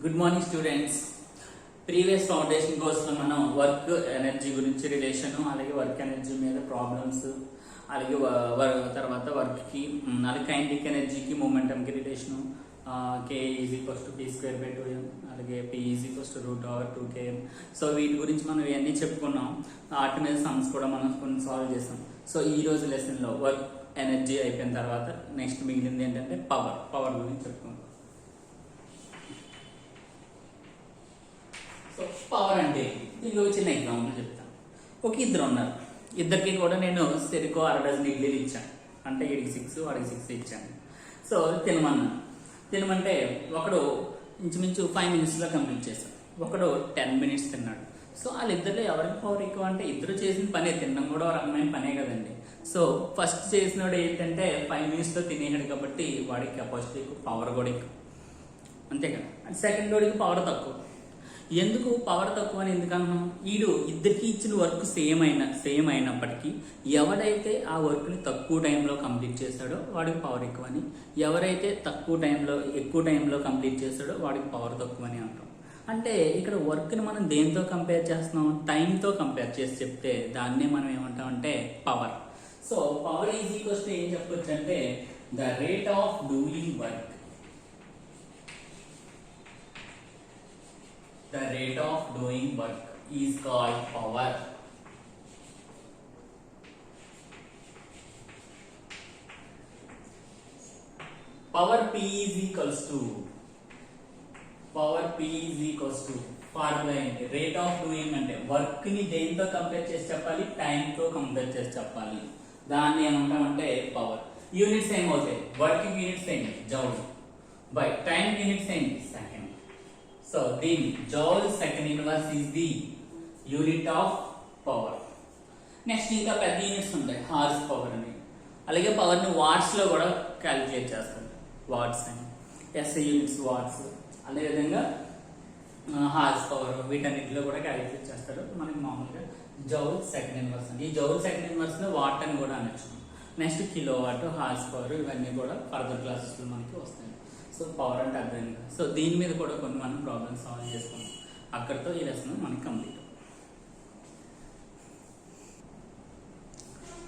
Good morning students. Previous foundation కోర్సులో మనం work energy గురించి రిలేషన్, అలాగే వర్క్ ఎనర్జీ మీద ప్రాబ్లమ్స్, అలాగే తర్వాత వర్క్కి అలాగే కైనెటిక్ ఎనర్జీకి మొమెంటంకి relation, K is equals to P²/2m, అలాగే P is equals to √2km. So వీటి గురించి మనం ఇవన్నీ చెప్పుకున్నాం. వాటి మీద సమ్స్ కూడా మనం కొన్ని సాల్వ్ చేసాం. సో ఈ రోజు లెసన్లో వర్క్ ఎనర్జీ అయిపోయిన తర్వాత నెక్స్ట్ మిగిలింది ఏంటంటే పవర్ గురించి చెప్పుకుందాం. సో పవర్ అంటే దీనికి ఒక చిన్న ఎగ్జాంపుల్ చెప్తాను. ఒక ఇద్దరు ఉన్నారు. ఇద్దరికి కూడా నేను సరికో 1/2 డజన్ ఇడ్లీలు ఇచ్చాను. అంటే వీడికి 6 వాడికి 6 ఇచ్చాను. సో తినమంటే ఒకడు ఇంచుమించు 5 minutesలో కంప్లీట్ చేశాడు, ఒకడు 10 minutes తిన్నాడు. సో వాళ్ళిద్దరిలో ఎవరికి పవర్ ఎక్కువ అంటే ఇద్దరు చేసిన పనే, తినడం కూడా ఒక రకమైన పనే కదండి. సో ఫస్ట్ చేసినోడు ఏంటంటే 5 minutesలో తినేసాడు కాబట్టి వాడికి కెపాసిటీ ఎక్కువ, పవర్ కూడా ఎక్కువ, అంతే కదా. అండ్ సెకండ్ వాడికి పవర్ తక్కువ. ఎందుకు పవర్ తక్కువ అని ఎందుకన్నాం? వీడు ఇద్దరికి ఇచ్చిన వర్క్ సేమ్ అయినప్పటికీ ఎవడైతే ఆ వర్క్ని తక్కువ టైంలో కంప్లీట్ చేస్తాడో వాడికి పవర్ ఎక్కువ అని, ఎవరైతే ఎక్కువ టైంలో కంప్లీట్ చేస్తాడో వాడికి పవర్ తక్కువ అని అంటాం. అంటే ఇక్కడ వర్క్ని మనం దేంతో కంపేర్ చేస్తున్నాం? టైంతో కంపేర్ చేసి చెప్తే దాన్నే మనం ఏమంటాం అంటే power. So power is equals to ఏం చెప్పొచ్చు అంటే the rate of doing work. The rate of doing work is called power. Power P is equals to formula ఏంటి? రేట్ ఆఫ్ డూయింగ్ అంటే వర్క్ ని దేంతో కంపేర్ చేసి చెప్పాలి? టైం తో కంపేర్ చేసి చెప్పాలి. దాన్ని ఏమంటామంటే పవర్. యూనిట్స్ ఏమవుతాయి? వర్కింగ్ యూనిట్స్ ఏంటి? జౌల్. బై టైం యూనిట్స్ ఏంటి? సెకండ్. సో దీని joule second inverse is the unit of power. Next ఇంకా పెద్ద యూనిట్స్ ఉంటాయి, హార్స్ పవర్ అని. అలాగే పవర్ని వాట్స్లో కూడా క్యాలిక్యులేట్ చేస్తారు, వాట్స్ అని. SI యూనిట్స్ వాట్స్, అదేవిధంగా హార్స్ పవర్, వీటన్నిటిలో కూడా క్యాలిక్యులేట్ చేస్తారు. మనకి మామూలుగా జౌల్ సెకండ్ ఇన్వర్స్ అని, ఈ జౌల్ సెకండ్ ఇన్వర్స్ని వాట్ అని కూడా అనొచ్చు. Next kilo watt, horse power, ఇవన్నీ కూడా ఫర్దర్ క్లాసెస్లో మనకి వస్తాయి. సో పవర్ అంటే అర్థం కదా. సో దీని మీద కూడా కొన్ని మనం ప్రాబ్లమ్స్ సాల్వ్ చేసుకున్నాం. అక్కడితో ఈ లెసన్ మనకి కంప్లీట్.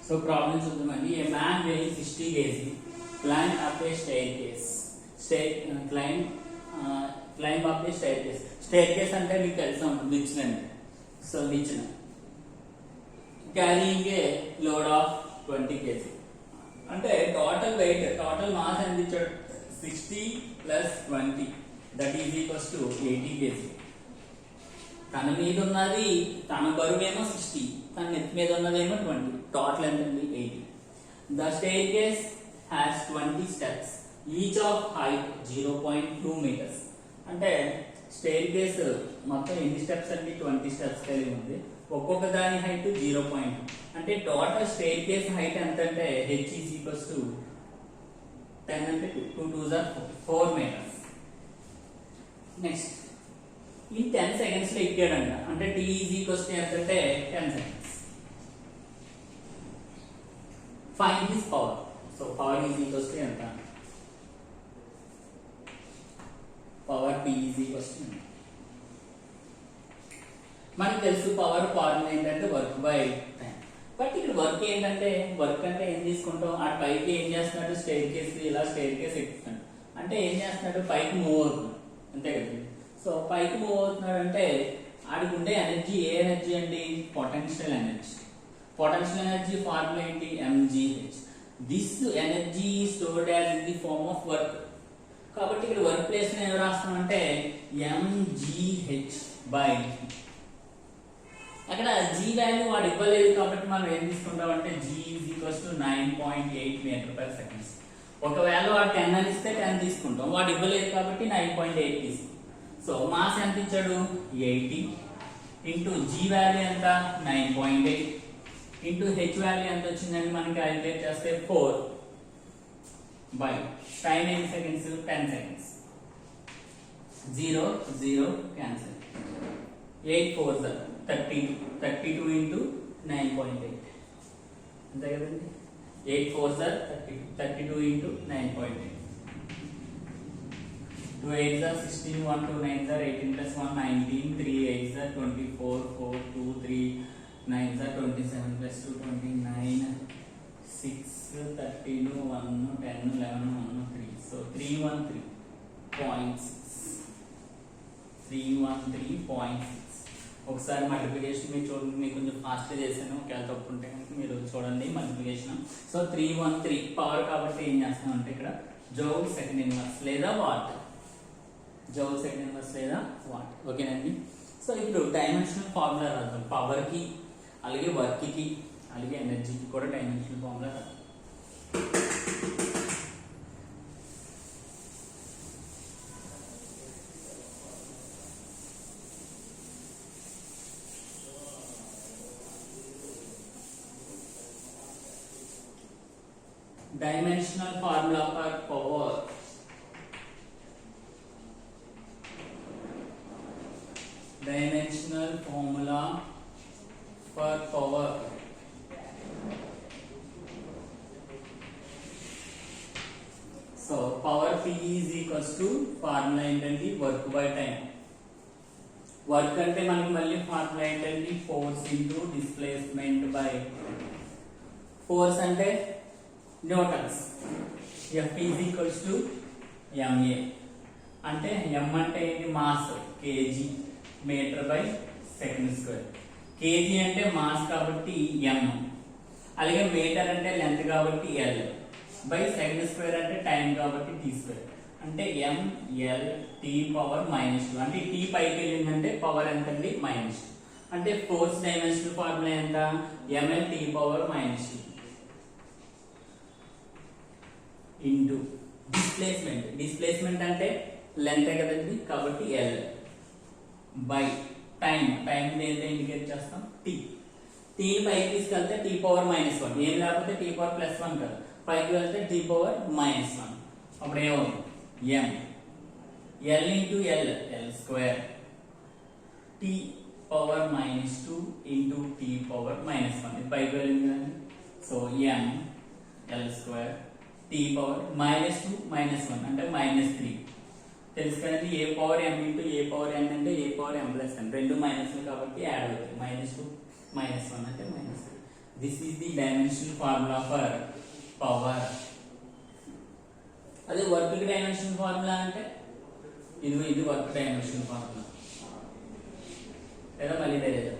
సో ప్రాబ్లమ్ చూద్దామండి. A man weighing 60 kg climb up a staircase అంటే మీకు తెలుసు, నిచ్చెనండి. సో నిచ్చెన carrying a load of 20 kg అంటే టోటల్ వెయిట్, టోటల్ మాస్ ఎంత ఇచ్చాడు? 60 + 20 that is equals to 80 kg. తన మీద ఉన్నది, తన బరువు ఏమో 60, తన నెత్తి మీద ఉన్నదేమో 20, టోటల్ ఎంత ఉంది? 80. The staircase has 20 steps, each of height 0.2 meters. అంటే స్టేర్ కేస్ మొత్తం ఎన్ని స్టెప్స్ అండి? 20 steps కలిగి ఉంది. ఒక్కొక్క దాని హైట్ 0.2 అంటే టోటల్ స్టేర్ కేస్ హైట్ ఎంత అంటే h ఈజ్ ఈక్వల్స్ టు 10 అంటే 2 2s are 4 meters. నెక్స్ట్ ఈ 10 seconds లో ఎక్కాడంట. అంటే t ఈజ్ ఈక్వల్స్ టు ఎంత అంటే 10 seconds. Find his power. So power is equals to ఎంత? Power p is equals to మనకి తెలుసు పవర్ ఫార్ములా ఏంటంటే వర్క్ బై టైం. బట్ ఇక్కడ వర్క్ ఏంటంటే, వర్క్ అంటే ఏం తీసుకుంటాం? ఆ పైకి ఏం చేస్తున్నాడు? స్టేర్ కేస్ ఎక్కుతున్నాడు. అంటే ఏం చేస్తున్నాడు? పైకి మూవ్ అవుతున్నాడు, అంతే కదా. సో పైకి మూవ్ అవుతున్నాడు అంటే ఆడికి ఉండే ఎనర్జీ ఏ ఎనర్జీ అండి? Potential energy. Potential energy formula ఏంటి? mgh. This energy stored as in the form of work. కాబట్టి ఇక్కడ వర్క్ ప్లేస్ ఏం రాస్తాం అంటే mgh బై. అక్కడ g వాల్యూ వాడు ఇవ్వలేదు కాబట్టి మనం ఏం తీసుకుంటాం అంటే g is equals to 9.8 meter/second. ఒకవేళ వాడు 10 అని ఇస్తే 10 తీసుకుంటాం, వాడు ఇవ్వలేదు కాబట్టి 9.8 తీసుకుంటాం. సో మాస్ ఎంత ఇచ్చాడు? 80 ఇంటూ g వాల్యూ ఎంత? 9.8 ఇంటూ h వాల్యూ ఎంత వచ్చిందని మనం క్యాలిక్యులేట్ చేస్తే 4 బై టైం ఎన్ని seconds? 10 seconds. 0 0 cancel. 8 4s 32 into 9.8 అంతే కదండి. 8 4s 32 into 9.8 2 8s are 16, 1 2 9s are 18 plus 1 19, 3 8s are 24, 4 2 3 9s are 27 plus 2 29, 6 13 1 10 11 1 3. So 313.6. 313.6. ఒకసారి మల్టిప్లికేషన్ మీరు చూడండి, మీకు కొంచెం ఫాస్ట్గా చేశాను, ఒకవేళ తప్పు ఉంటే కనుక మీరు చూడండి మల్టిప్లికేషన్. సో 313 పవర్ కాబట్టి ఏం చేస్తాం అంటే ఇక్కడ జౌల్ సెకండ్ ఇన్వర్స్ లేదా వాట్, జౌల్ సెకండ్ ఇన్వర్స్ లేదా వాట్. ఓకేనండి. సో ఇప్పుడు డైమెన్షనల్ ఫార్ములా రాద్దాం. పవర్కి అలాగే వర్క్కి అలాగే ఎనర్జీకి కూడా డైమెన్షనల్ ఫార్ములా రాద్దాం. Dimensional formula for power. Dimensional formula for power. So power P is equals to formula ఏంటండి work by time. వర్క్ అంటే మనకి మళ్ళీ ఫార్ములా ఏంటండి force into displacement by, force అంటే newtons. F is equals to MA అంటే M అంటే ఏంటి mass, kg meter by second square. Kg అంటే మాస్ కాబట్టి M, అలాగే మీటర్ అంటే లెంత్ కాబట్టి L, బై సెకండ్ స్క్వేర్ అంటే టైం కాబట్టి T స్క్వేర్. అంటే ML T పవర్ -2. అంటే T పైకి వెళ్ళిందంటే పవర్ ఎంత అండి -2. అంటే ఫోర్స్ డైమెన్షనల్ ఫార్ములా ఎంత ML T power -2 into displacement. Displacement అంటే లెంత్ కదండి కాబట్టి L బై టైం. టైం దేంతో ఇండికేట్ చేస్తాం T. T పైకి తీసుకెళ్తే T పవర్ -1, ఏం లేకపోతే T పవర్ +1 కదా, పైకి వెళ్తే T పవర్ -1. అప్పుడు ఏమవుతుంది M L into L L square T power -2 into T power -1. ఇది పైకి వెళ్ళింది కదండి. So M L square T power -2 -1 అంటే -3. తెలుసు కదండి ఏ పవర్ M ఇంటూ ఏ పవర్ N అంటే ఏ పవర్ M+N, రెండు మైనస్లు కాబట్టి యాడ్ అవుతాయి. -2 -1 అంటే -3. This is the dimensional formula for power. అదే వర్క్ డైమెన్షన్ ఫార్ములా అంటే ఇది వర్క్ డైమెన్షన్ ఫార్ములా లేదా మళ్ళీ తెలియదు.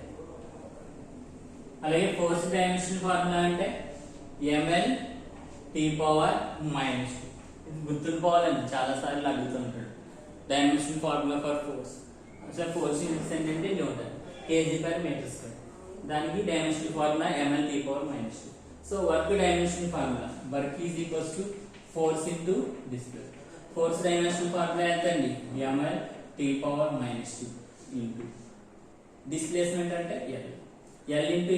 అలాగే ఫోర్స్ డైమెన్షన్ ఫార్ములా అంటే ML T పవర్ -2. ఇది గుర్తుంచుకోవాలండి, చాలా సార్లు అడుగుతుంటాడు. Dimension formula for force. అసలు ఫోర్స్ యూనిట్స్ ఏంటంటే newton, kg per meter square. దానికి dimension formula ML T power -2. So work dimension formula work is equals to force into displace. Force dimension formula ఎంత అండి ML T power -2 into displacement అంటే L into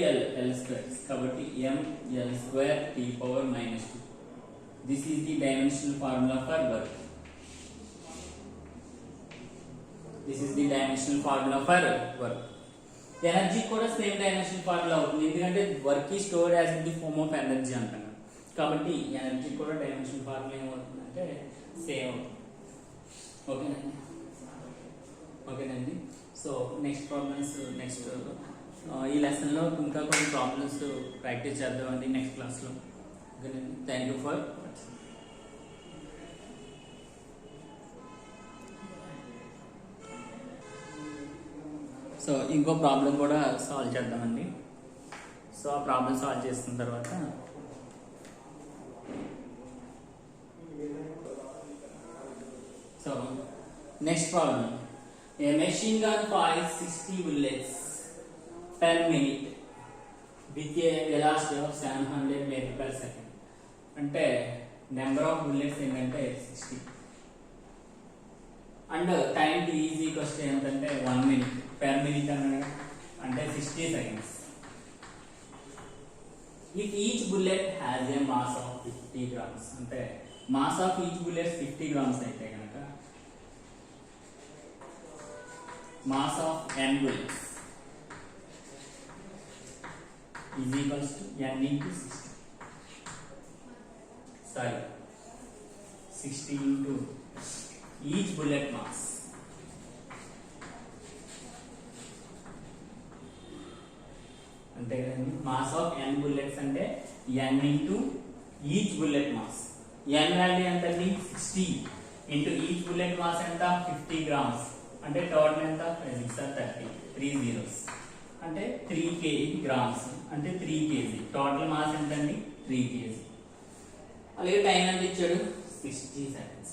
L square కాబట్టి ML square T power -2. This is the dimensional formula for work. This is the dimensional formula for work. Energy కూడా same dimensional formula అవుతుంది, ఎందుకంటే work ఈ stored as in the form of energy అంటాం కాబట్టి energy కూడా dimensional formula ఏమవుతుందంటే same అవుతుంది. ఓకేనండి. సో నెక్స్ట్ ప్రాబ్లమ్స్ నెక్స్ట్ ఈ లెసన్లో ఇంకా కొన్ని ప్రాబ్లమ్స్ ప్రాక్టీస్ చేద్దామండి నెక్స్ట్ క్లాస్లో. ఓకేనండి. Thank you for watching. So ఇంకో ప్రాబ్లం కూడా సాల్వ్ చేద్దామండి. సో ఆ ప్రాబ్లం సాల్వ్ చేసిన తర్వాత so next problem, a machine gun fires 60 bullets per minute with a velocity of 700 meter per second. అంటే నెంబర్ ఆఫ్ బుల్లెట్స్ ఏంటంటే 60 and time T is equals to ఏంటంటే 1 minute per minute అంటే 60 seconds. If each bullet has a mass of 50 grams అంటే mass of each bullet 50 grams అయితే కనుక mass of n bullets is equals to n into 60. Sorry, 60 into each bullet mass. అంటే mass of n bullets అంటే n into each bullet mass. n value ఎంత అండి 60 into each bullet mass ఎంత 50 grams. అంటే total ఎంత 30 3 zeros అంటే 3 kg grams అంటే 3 kg. Total mass ఎంత అండి 3 kg. అలాగే టైం ఎంత ఇచ్చాడు 60 seconds.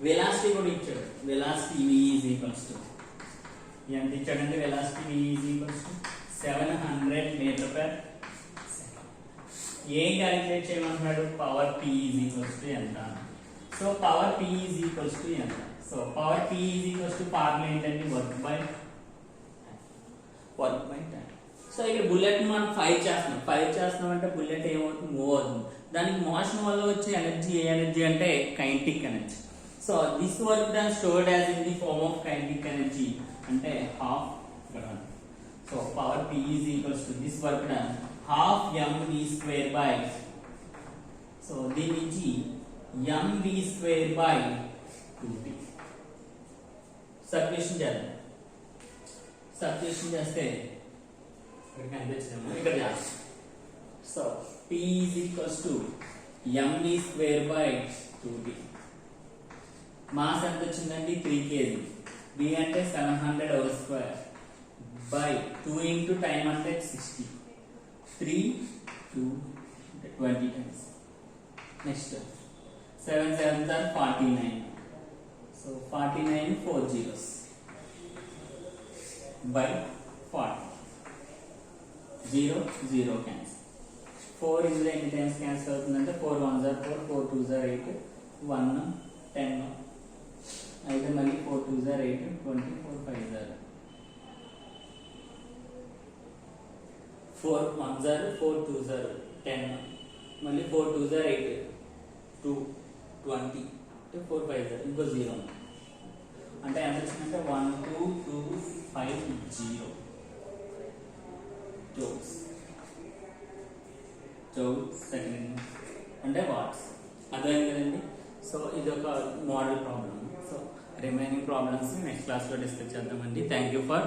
వెలాసిటీ కూడా ఇచ్చాడు. Velocity v is equals to ఎంత ఇచ్చాడంటే velocity v is equals to 700 meter per second. ఏం క్యాలిక్యులేట్ చేయమంటున్నాడు power p is equals to ఎంత. So power p is equals to ఎంత. So power p is equals to formula ఏంటంటే work by time. So ఇక్కడ bullet మనం fire చేస్తున్నాం అంటే bullet ఏమవుతుంది మూవ్ అవుతుంది. దానికి మోషన్ వల్ల వచ్చే ఎనర్జీ ఏ ఎనర్జీ అంటే kinetic energy. So this work done stored as in the form of kinetic energy అంటే half. So power p is equals to this work done half mv square by. So దీని నుంచి mv square by 2t. Substitution చేద్దాం. Substitution చేస్తే ఇక్కడ కనిపించదేమో ఇక్కడ చేస్తాం. So p is equals to mv square by 2t. Mass ఎంత వచ్చిందండి 3 kg. b అంటే 700 hour square by 2 into time అంటే 60. 3 2 20 times. Next 7 7s are 49. So 49 4 zeros by 40. 0 0 cancel. 4 ఇందులో ఎన్ని టైమ్స్ క్యాన్సిల్ అవుతుందంటే 4 1s are 4 4 2s are 8 1 10 అయితే మళ్ళీ 4 2s are 8 20 4 5s are 4 1s are 4 2s are 10 మళ్ళీ 4 2s are 8 2 20 4 5s are ఇంకో 0 అంటే ఎంత వచ్చిందంటే 1 2 2 5 0 joules సెకండ్ అంటే వాట్స్. అర్థమైంది కదండి. సో ఇది ఒక model problem. So remaining problems next క్లాస్లో డిస్కస్ చేద్దామండి. Thank you for